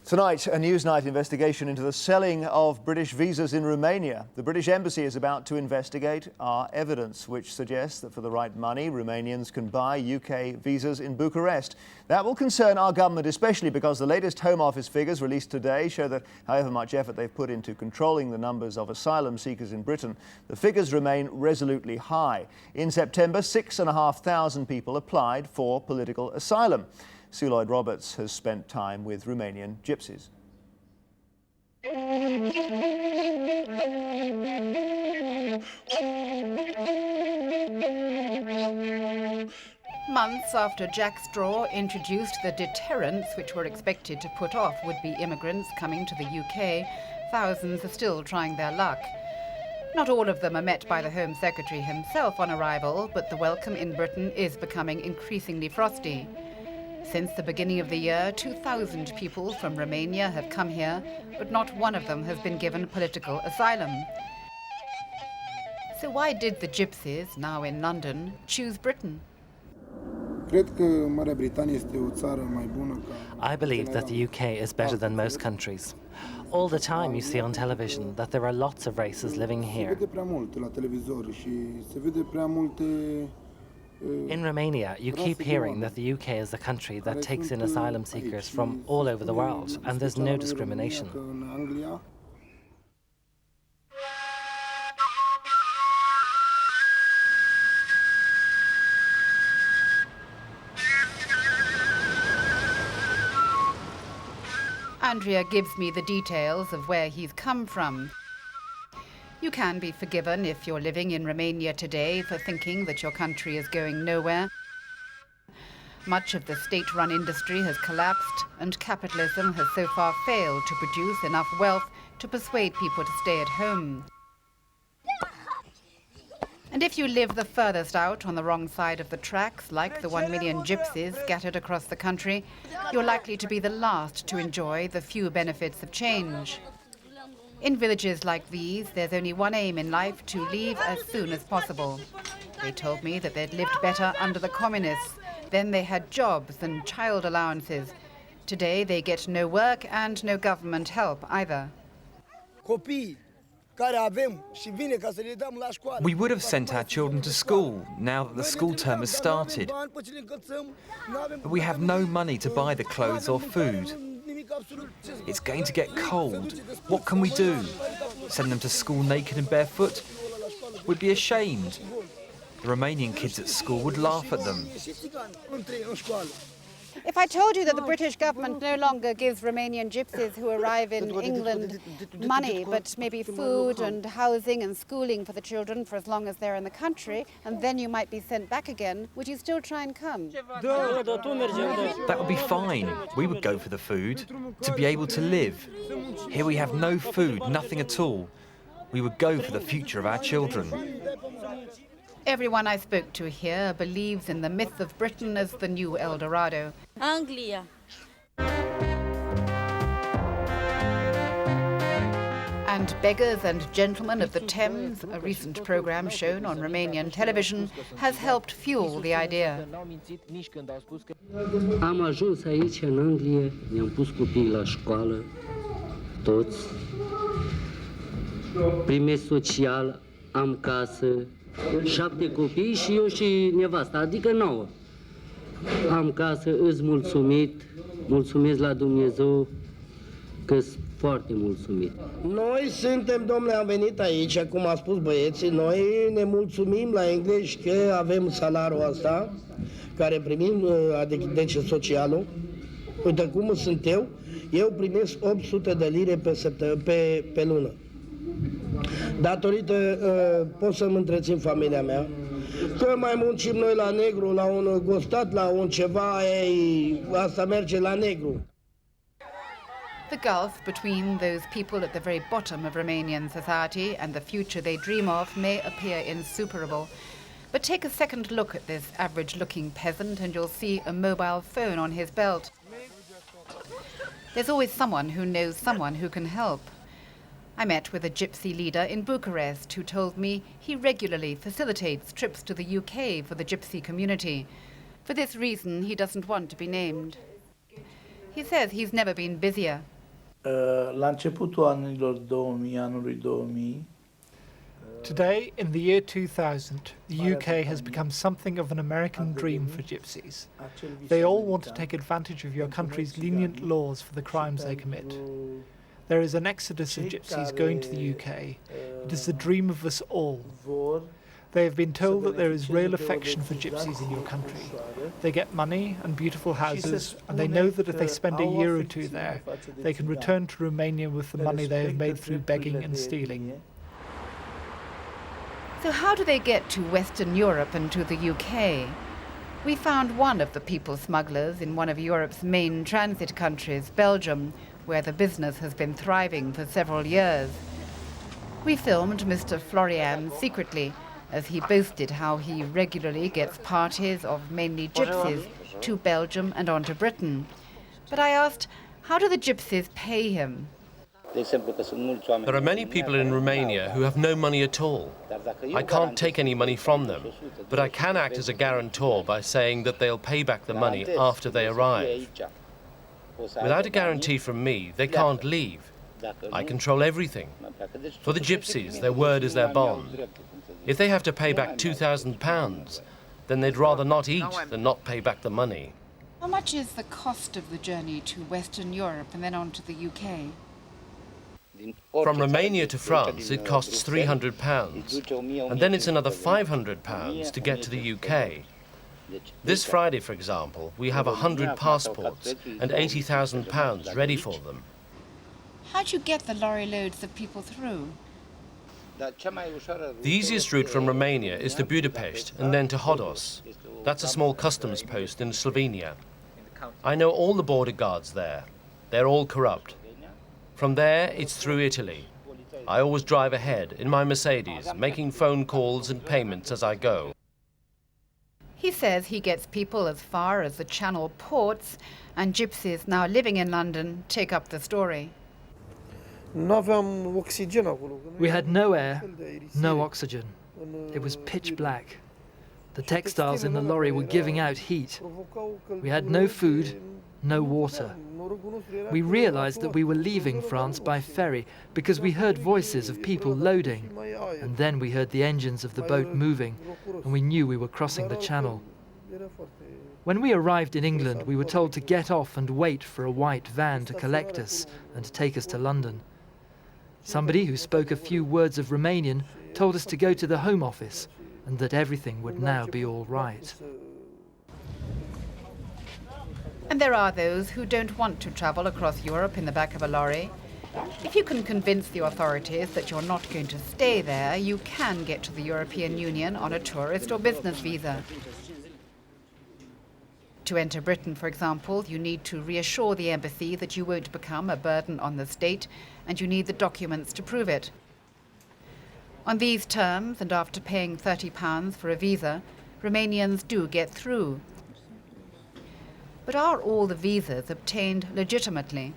Tonight, a Newsnight investigation into the selling of British visas in Romania. The British Embassy is about to investigate our evidence, which suggests that for the right money, Romanians can buy UK visas in Bucharest. That will concern our government, especially because the latest Home Office figures released today show that however much effort they've put into controlling the numbers of asylum seekers in Britain, the figures remain resolutely high. In September, 6,500 people applied for political asylum. Lloyd-Roberts has spent time with Romanian gypsies. Months after Jack Straw introduced the deterrents which were expected to put off would-be immigrants coming to the UK, thousands are still trying their luck. Not all of them are met by the Home Secretary himself on arrival, but the welcome in Britain is becoming increasingly frosty. Since the beginning of the year, 2,000 people from Romania have come here, but not one of them has been given political asylum. So why did the gypsies, now in London, choose Britain? I believe that the UK is better than most countries. All the time you see on television that there are lots of races living here. In Romania, you keep hearing that the UK is a country that takes in asylum seekers from all over the world, and there's no discrimination. Andrea gives me the details of where he's come from. You can be forgiven if you're living in Romania today for thinking that your country is going nowhere. Much of the state-run industry has collapsed, and capitalism has so far failed to produce enough wealth to persuade people to stay at home. And if you live the furthest out on the wrong side of the tracks, like the 1 million gypsies scattered across the country, you're likely to be the last to enjoy the few benefits of change. In villages like these, there's only one aim in life: to leave as soon as possible. They told me that they'd lived better under the communists. Then they had jobs and child allowances. Today they get no work and no government help either. We would have sent our children to school now that the school term has started. But we have no money to buy the clothes or food. It's going to get cold. What can we do? Send them to school naked and barefoot? We'd be ashamed. The Romanian kids at school would laugh at them. If I told you that the British government no longer gives Romanian gypsies who arrive in England money, but maybe food and housing and schooling for the children for as long as they're in the country, and then you might be sent back again, would you still try and come? That would be fine. We would go for the food, to be able to live. Here we have no food, nothing at all. We would go for the future of our children. Everyone I spoke to here believes in the myth of Britain as the new El Dorado. Anglia. And Beggars and Gentlemen of the Thames, a recent program shown on Romanian television, has helped fuel the idea. Am ajuns aici în Anglia, ne-am pus copiii la școală, toți. Primesc social, am casă, 7 copii și eu și nevasta, adică 9. Am casă, îs mulțumit, mulțumesc la Dumnezeu că-s foarte mulțumit. Noi suntem, domnule, am venit aici, cum a spus băieții, noi ne mulțumim la englezi că avem salariul ăsta, care primim, adică socialul. Uite cum sunt eu primesc 800 de lire pe lună. Datorită pot să-mi întrețin familia mea, că mai muncim noi la negru, la un gostat, la un ceva, asta merge la negru. The gulf between those people at the very bottom of Romanian society and the future they dream of may appear insuperable. But take a second look at this average-looking peasant and you'll see a mobile phone on his belt. There's always someone who knows someone who can help. I met with a gypsy leader in Bucharest who told me he regularly facilitates trips to the UK for the gypsy community. For this reason, he doesn't want to be named. He says he's never been busier. La începutul anilor 2000, anului 2000, today, in the year 2000, the UK has become something of an American dream for gypsies. They all want to take advantage of your country's lenient laws for the crimes they commit. There is an exodus of gypsies going to the UK. It is the dream of us all. They have been told that there is real affection for gypsies in your country. They get money and beautiful houses, and they know that if they spend a year or two there, they can return to Romania with the money they have made through begging and stealing. So how do they get to Western Europe and to the UK? We found one of the people smugglers in one of Europe's main transit countries, Belgium, where the business has been thriving for several years. We filmed Mr. Florian secretly, as he boasted how he regularly gets parties of mainly gypsies to Belgium and on to Britain. But I asked, how do the gypsies pay him? There are many people in Romania who have no money at all. I can't take any money from them, but I can act as a guarantor by saying that they'll pay back the money after they arrive. Without a guarantee from me, they can't leave. I control everything. For the gypsies, their word is their bond. If they have to pay back £2,000, then they'd rather not eat than not pay back the money. How much is the cost of the journey to Western Europe and then on to the UK? From Romania to France, it costs £300, and then it's another £500 to get to the UK. This Friday, for example, we have 100 passports and £80,000 ready for them. How do you get the lorry loads of people through? The easiest route from Romania is to Budapest and then to Hodos. That's a small customs post in Slovenia. I know all the border guards there. They're all corrupt. From there, it's through Italy. I always drive ahead in my Mercedes, making phone calls and payments as I go. He says he gets people as far as the Channel ports, and gypsies now living in London take up the story. We had no air, no oxygen. It was pitch black. The textiles in the lorry were giving out heat. We had no food, no water. We realized that we were leaving France by ferry because we heard voices of people loading, and then we heard the engines of the boat moving, and we knew we were crossing the channel. When we arrived in England, we were told to get off and wait for a white van to collect us and take us to London. Somebody who spoke a few words of Romanian told us to go to the Home Office and that everything would now be all right. And there are those who don't want to travel across Europe in the back of a lorry. If you can convince the authorities that you're not going to stay there, you can get to the European Union on a tourist or business visa. To enter Britain, for example, you need to reassure the embassy that you won't become a burden on the state, and you need the documents to prove it. On these terms, and after paying £30 for a visa, Romanians do get through. But are all the visas obtained legitimately?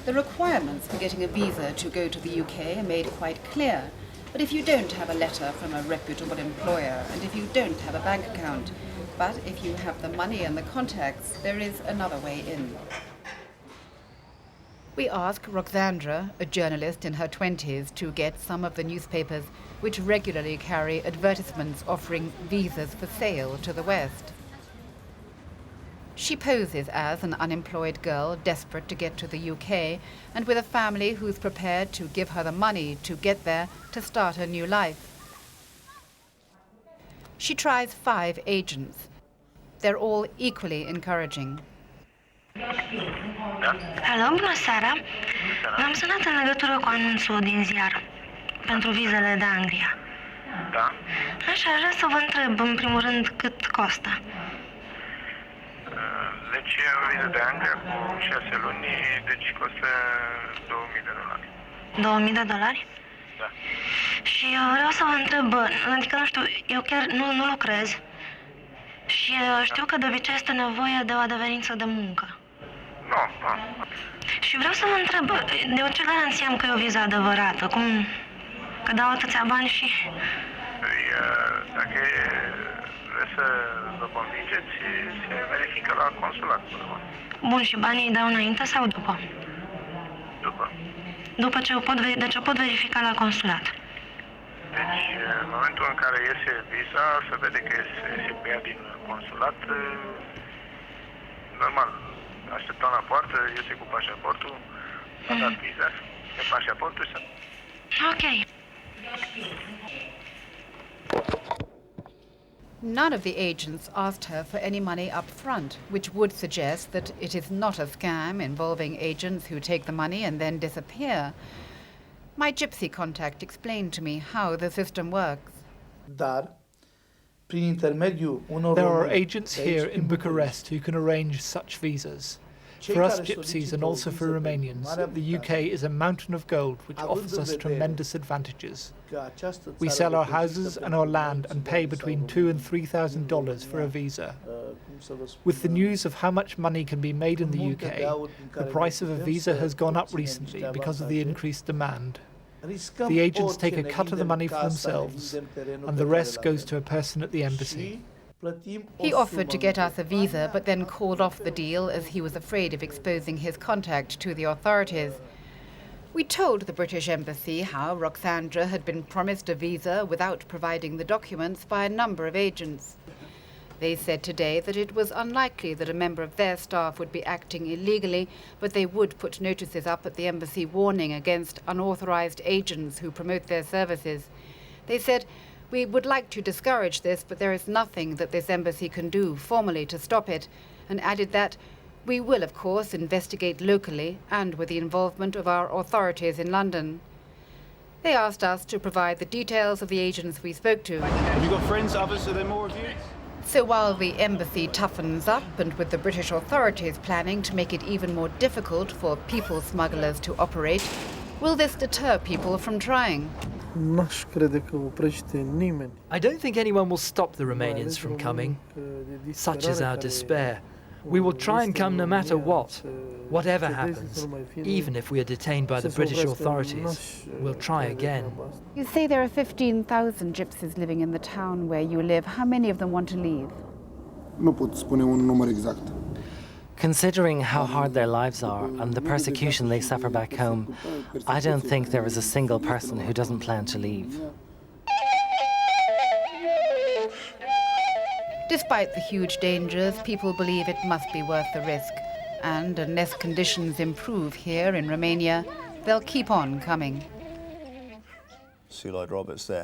The requirements for getting a visa to go to the UK are made quite clear. But if you don't have a letter from a reputable employer, and if you don't have a bank account, but if you have the money and the contacts, there is another way in. We ask Roxandra, a journalist in her 20s, to get some of the newspapers which regularly carry advertisements offering visas for sale to the West. She poses as an unemployed girl desperate to get to the UK and with a family who's prepared to give her the money to get there to start a new life. She tries 5 agents. They're all equally encouraging. Alo, bună seara! V-am sunat în legătură cu anunțul din ziar pentru vizele de Anglia. Da? Așa, aș vrea să vă întreb, în primul rând, cât costă? Deci, o viză de Anglia cu 6 luni, deci costă $2,000. $2,000? Da. Și vreau să vă întreb, adică, nu știu, eu chiar nu lucrez și știu că de obicei este nevoie de o adeverință de muncă. Nu. Și vreau să vă întreb, de ce garanție am că e o viză adevărată? Cum? Că dau atâția bani și... Dacă vreți să vă convingeți, se verifică la consulat. Bun, și banii îi dau înainte sau după? după ce deci o pot verifica la consulat. Deci, în momentul în care iese viza, se vede că se ia din consulat, normal, așteptăm la poartă, iese cu pașaportul, a dat viza, e pașaportul și... Ok. None of the agents asked her for any money up front, which would suggest that it is not a scam involving agents who take the money and then disappear. My gypsy contact explained to me how the system works. There are agents here in Bucharest who can arrange such visas. For us gypsies and also for Romanians, the UK is a mountain of gold which offers us tremendous advantages. We sell our houses and our land and pay between $2,000 and $3,000 for a visa. With the news of how much money can be made in the UK, the price of a visa has gone up recently because of the increased demand. The agents take a cut of the money for themselves, and the rest goes to a person at the embassy. He offered to get us a visa, but then called off the deal as he was afraid of exposing his contact to the authorities. We told the British Embassy how Roxandra had been promised a visa without providing the documents by a number of agents. They said today that it was unlikely that a member of their staff would be acting illegally, but they would put notices up at the embassy warning against unauthorized agents who promote their services. They said, "We would like to discourage this, but there is nothing that this embassy can do formally to stop it," and added that we will, of course, investigate locally and with the involvement of our authorities in London. They asked us to provide the details of the agents we spoke to. Have you got friends, others? Are there more of you? So while the embassy toughens up, and with the British authorities planning to make it even more difficult for people smugglers to operate, will this deter people from trying? I don't think anyone will stop the Romanians from coming. Such is our despair. We will try and come no matter what. Whatever happens, even if we are detained by the British authorities, we'll try again. You say there are 15,000 gypsies living in the town where you live. How many of them want to leave? Nu pot spune un număr exact. Considering how hard their lives are and the persecution they suffer back home, I don't think there is a single person who doesn't plan to leave. Despite the huge dangers, people believe it must be worth the risk. And unless conditions improve here in Romania, they'll keep on coming. See Lloyd-Roberts there.